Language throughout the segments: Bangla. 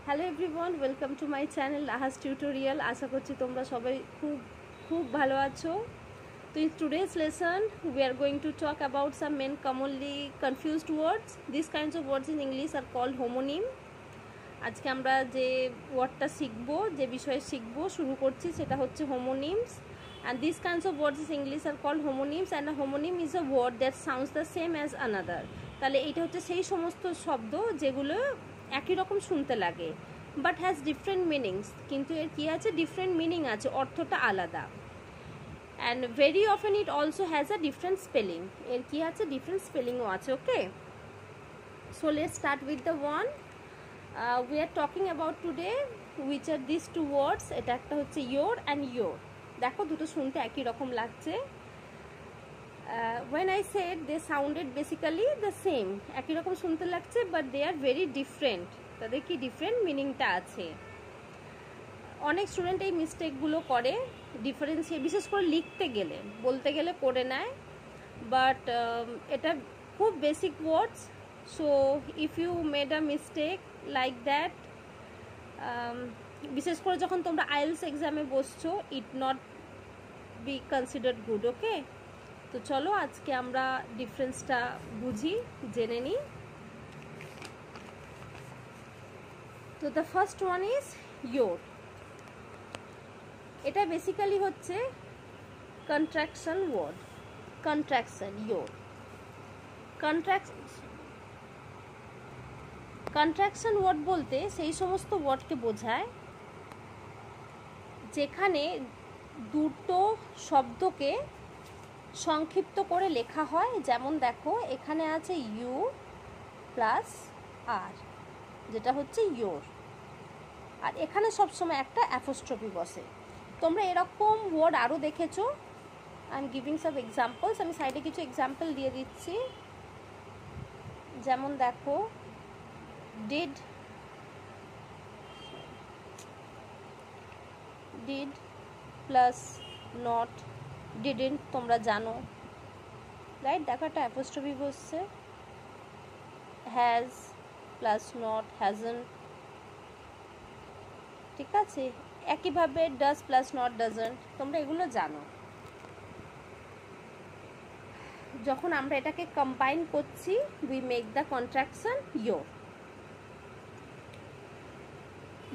Hello everyone, welcome to my channel Ahas tutorial. আশা করছি তোমরা সবাই খুব ভালো আছো। তো in today's lesson we are going to talk about some main commonly confused words. These kinds of words in English are called homonym. আজকে আমরা যে ওয়ার্ডটা শিখবো, যে বিষয়ে শিখবো শুরু করছি, সেটা হচ্ছে homonyms. And these kinds of words in English are called homonyms, and a homonym is a word that sounds the same as another. তাহলে এইটা হচ্ছে সেই সমস্ত শব্দ যেগুলো একই রকম শুনতে লাগে, বাট হ্যাজ ডিফারেন্ট মিনিংস। কিন্তু এর কী আছে, ডিফারেন্ট মিনিং আছে, অর্থটা আলাদা। And very often it also has a different spelling. এর কী আছে, ডিফারেন্ট স্পেলিংও আছে। Okay, so let's start with the one we are talking about today, which are this two words. এটা একটা হচ্ছে ইয়োর অ্যান্ড ইয়োর। দেখো দুটো শুনতে একই রকম লাগছে। when I said they sounded basically the same, একই রকম শুনতে লাগছে, but they are very different. তাদের কি ডিফারেন্ট মিনিংটা আছে। অনেক স্টুডেন্ট এই মিস্টেকগুলো করে, ডিফারেন্সিয়ে বিশেষ করে লিখতে গেলে, বলতে গেলে করে নেয়, বাট এটা খুব basic words. So if you made a mistake like that, বিশেষ করে যখন তোমরা আইএলস এক্সামে বসছো, it not be considered good. Okay, তো চলো আজকে আমরা ডিফারেন্সটা বুঝি, জেনে নিই। তো the first one is you're. এটা বেসিক্যালি হচ্ছে contraction word. Contraction, you're. Contraction word বলতে সেই সমস্ত ওয়ার্ডকে বোঝায় যেখানে দুটো শব্দকে সংক্ষিপ্ত করে লেখা হয়। যেমন দেখো, এখানে আছে ইউ প্লাস আর, যেটা হচ্ছে ইয়োর, আর এখানে সবসময় একটা অ্যাপোস্ট্রফি বসে। তোমরা এরকম ওয়ার্ড আরও দেখেছো। I am giving some examples. আমি সাইডে কিছু এক্সাম্পল দিয়ে দিচ্ছি। যেমন দেখো, ডিড প্লাস নট, ডিডেন্ট তোমরা জানো, রাইট? দেখো একটা অ্যাপোস্ট্রফি বসছে। হ্যাজ প্লাস নট, হ্যাজন্ট, ঠিক আছে। একইভাবে ডাজ প্লাস নট, ডাজন্ট, তোমরা এগুলো জানো। যখন আমরা এটাকে কম্বাইন করছি, we make the contraction your.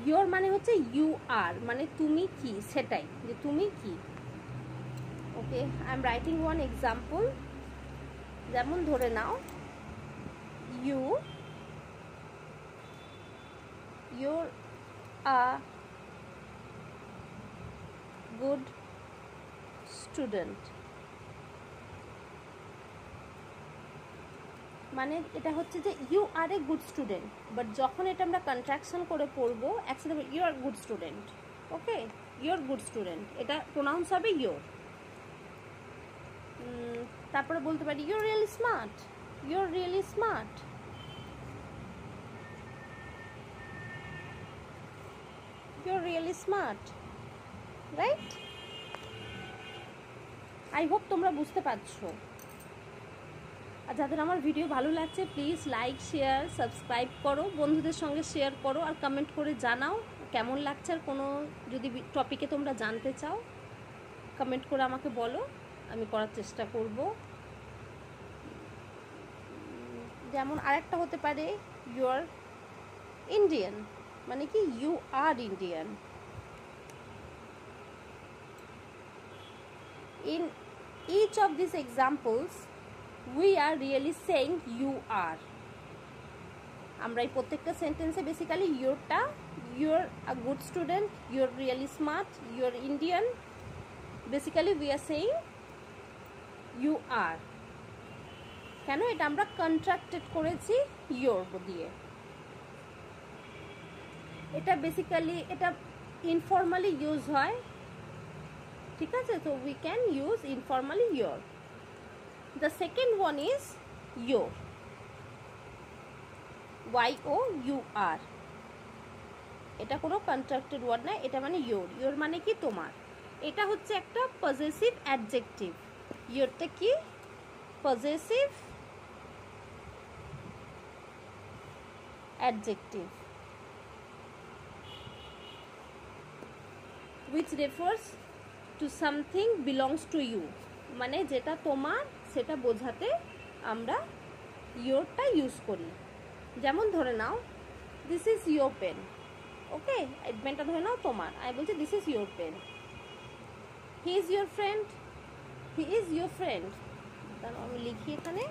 Your মানে হচ্ছে ইউ আর, মানে তুমি কি, সেটাই, যে তুমি কি। Okay, I am writing one example. যেমন ধরে নাও, you're a good student, মানে এটা হচ্ছে যে you are a good student, but যখন এটা আমরা কন্ট্রাকশন করে পড়বো, একসাথে you are good student. Okay, you're good student, এটা প্রোনাউন্স হবে ইয়োর। তারপরে বলতে পারি you're really smart, you're really smart, you're really smart, right? I hope তোমরা বুঝতে পারছো। আর যাদের আমার ভিডিও ভালো লাগছে, প্লিজ লাইক, শেয়ার, সাবস্ক্রাইব করো, বন্ধুদের সঙ্গে শেয়ার করো, আর কমেন্ট করে জানাও কেমন লাগছে। আর কোনো যদি টপিকে তোমরা জানতে চাও, কমেন্ট করে আমাকে বলো, আমি করার চেষ্টা করব। যেমন আরেকটা হতে পারে ইউ আর ইন্ডিয়ান, মানে কি you are Indian. In each of these examples we are really saying you are. আমরা এই প্রত্যেকটা সেন্টেন্সে basically ইউরটা, you're a good student, you're really smart, you're Indian, basically we are saying you are. কেন? এটা আমরা কন্ট্রাক্টেড করেছি your দিয়ে। এটা বেসিক্যালি এটা ইনফর্মালি ইউজ হয়, ঠিক আছে। তো we can use informally your. The second one is your, YOUR। এটা কোনো কন্ট্রাক্টেড ওয়ার্ড না, এটা মানে ইয়োর। ইয়োর মানে কি তোমার। এটা হচ্ছে একটা পজেসিভ অ্যাডজেক্টিভ। ইয়োরটা কি? Possessive adjective. which refers to something belongs to you, মানে যেটা তোমার সেটা বোঝাতে আমরা ইয়োরটা ইউজ করি। যেমন ধরে নাও this is your pen, okay, এই পেনটা ধরে নাও তোমার, আমি বলছি this is your pen. He is your friend, he is your friend, তাহলে আমি লিখি এখানে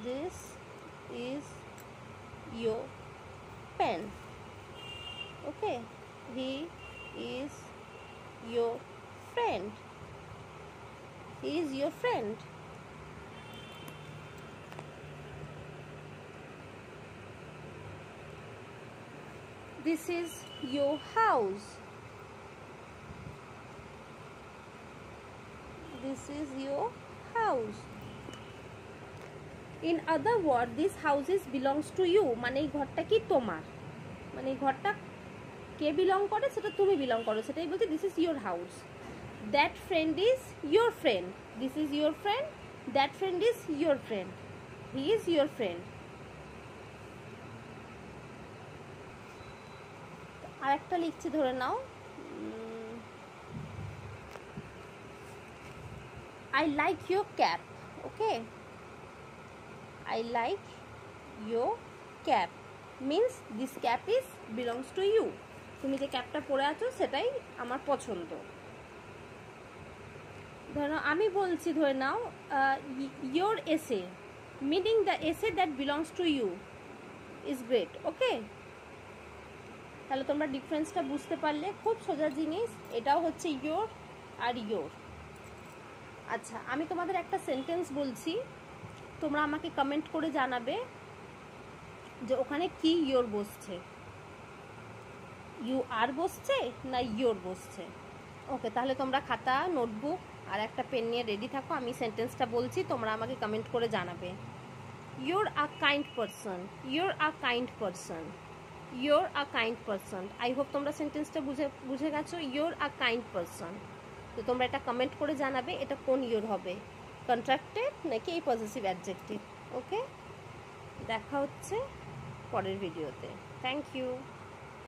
this is your pen, okay, he is your friend, he is your friend. This is your house, this is your house. In other words, this house is belongs to you, মানে এই ঘরটা কি তোমার, মানে এই ঘরটা কে বিলং করে সেটা তুমি বিলং করো, সেটাই বলছি this is your house. That friend is your friend, this is your friend, that friend is your friend, he is your friend. আর একটা লিখছি ধরে নাও I like your cap, okay, I like your cap means this cap is belongs to you, তুমি যে ক্যাপটা পরে আছো সেটাই আমার পছন্দ। ধরে নাও আমি বলছি ধরে নাও your essay meaning the essay that belongs to you is great, okay। তাহলে তোমরা ডিফারেন্সটা বুঝতে পারলে, খুব সোজা জিনিস, এটাও হচ্ছে ইয়োর আর ইয়োর। আচ্ছা, আমি তোমাদের একটা সেন্টেন্স বলছি, তোমরা আমাকে কমেন্ট করে জানাবে যে ওখানে কি ইয়োর বসছে, ইউ আর বসছে না ইয়োর বসছে, ওকে। তাহলে তোমরা খাতা নোটবুক আর একটা পেন নিয়ে রেডি থাকো, আমি সেন্টেন্সটা বলছি, তোমরা আমাকে কমেন্ট করে জানাবে। Your a kind person, your a kind person, your a kind person. I hope তোমরা সেন্টেন্সটা বুঝে গেছো, ইউর আ কাইন্ড পারসন। তো তোমরা এটা কমেন্ট করে জানাবে এটা কোন ইউর হবে, কন্ট্রাক্টেড নাকি এই পজিটিভ অ্যাডজেক্টিভ, ওকে। দেখা হচ্ছে পরের ভিডিওতে, থ্যাংক ইউ।